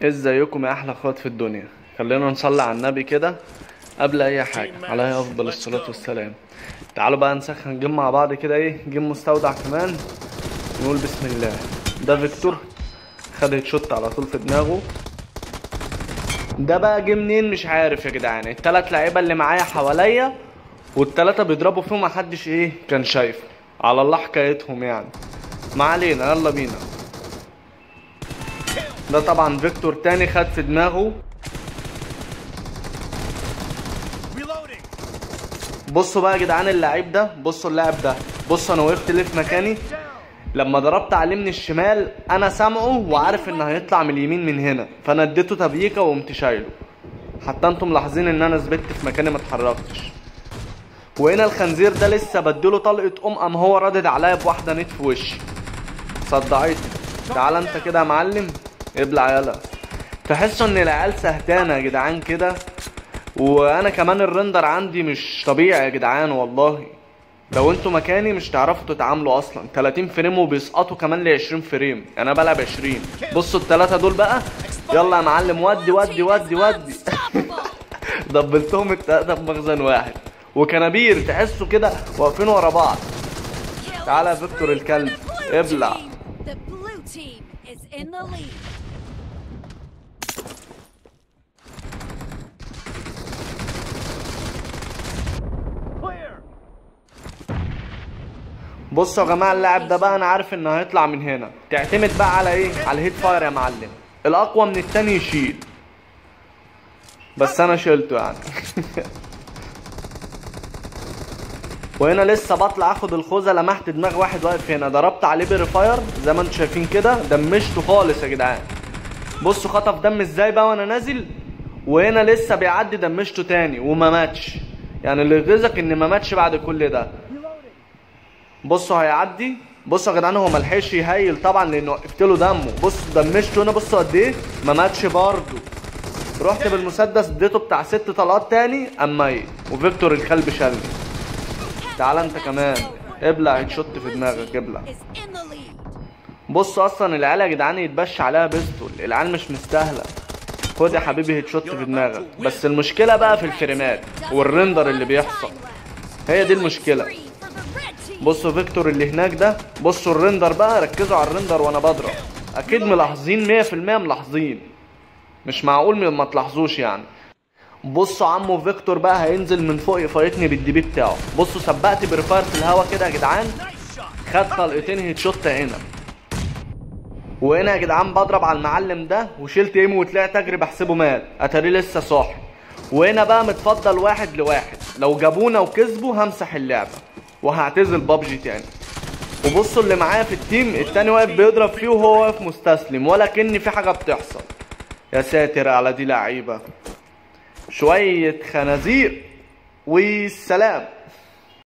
ازيكم يا احلى اخوات في الدنيا. خلينا نصلي على النبي كده قبل اي حاجه، عليه افضل الصلاه والسلام. تعالوا بقى نسخن جيم مع بعض كده، ايه جيم مستودع كمان. نقول بسم الله. ده فيكتور خد هيد شوت على طول في دماغه. ده بقى جه منين مش عارف يا جدعان. التلات لعيبه اللي معايا حواليا والتلاته بيضربوا فيهم، محدش ايه كان شايفه، على الله حكايتهم يعني. ما علينا، يلا بينا. ده طبعا فيكتور تاني خد في دماغه. بصوا بقى يا جدعان اللعيب ده، بصوا اللاعب ده، بصوا انا وقفت ليه في مكاني. لما ضربت عليه من الشمال انا سامعه وعارف ان هيطلع من اليمين من هنا، فانا اديته تبييكه وقمت شايله. حتى انتم ملاحظين ان انا ثبت في مكاني ما اتحركتش. وهنا الخنزير ده لسه بديله طلقه قام هو رادد عليا بواحده نت في وشي، صدعتني. تعال انت كده يا معلم، ابلع يلا. تحسوا ان العيال سهتانه يا جدعان كده. وانا كمان الرندر عندي مش طبيعي يا جدعان والله. لو انتوا مكاني مش تعرفوا تتعاملوا اصلا. 30 فريم وبيسقطوا كمان ل 20 فريم، انا بلعب 20. بصوا الثلاثه دول بقى، يلا يا معلم ودي ودي ودي ودي. دبلتهم التلاته في مخزن واحد، وكنابير تحسوا كده واقفين ورا بعض. تعالى يا فيكتور الكلب، ابلع. بصوا يا جماعه اللاعب ده بقى انا عارف انه هيطلع من هنا. تعتمد بقى على ايه؟ على الهيت فاير يا معلم. الاقوى من التاني يشيل، بس انا شلته يعني. وهنا لسه بطلع اخد الخوذه، لمحت دماغ واحد واقف هنا، ضربت عليه بريفاير زي ما انتم شايفين كده، دمشته خالص يا جدعان. بصوا خطف دم ازاي بقى وانا نازل. وهنا لسه بيعدي، دمشته تاني وما ماتش. يعني اللي يغيظك ان ما ماتش بعد كل ده. بصوا هيعدي. بصوا يا جدعان هو ملحقش يهيل طبعا لانه وقفت له دمه. بصوا دمشته هنا، بصوا قد ايه ما ماتش برضه. رحت بالمسدس اديته بتاع 6 طلقات تاني قام ميت. وفيكتور الكلب شالني. تعال انت كمان، ابلع هيد شوت في دماغك، ابلع. بصوا اصلا العيال يا جدعان يتبش عليها بيستول، العيال مش مستاهله. خد يا حبيبي هيد شوت في دماغك. بس المشكله بقى في الفريمات والرندر اللي بيحصل، هي دي المشكله. بصوا فيكتور اللي هناك ده، بصوا الرندر بقى، ركزوا على الرندر وانا بضرب. اكيد ملاحظين 100% ملاحظين، مش معقول ما تلاحظوش يعني. بصوا عمو فيكتور بقى هينزل من فوق يفايتني بالدي بي بتاعه. بصوا سبقت بريفاير في الهوا كده يا جدعان، خد طلقتين هيد شوت هنا. وهنا يا جدعان بضرب على المعلم ده وشلت ايمو وطلعت اجري بحسبه مات، اتاريه لسه صاحي. وهنا بقى متفضل 1-1، لو جابونا وكسبوا همسح اللعبه وهعتزل بابجي تاني. وبصوا اللي معايا في التيم التاني واقف بيضرب فيه وهو واقف مستسلم، ولا كأن في حاجه بتحصل. يا ساتر على دي لعيبه، شويه خنازير والسلام.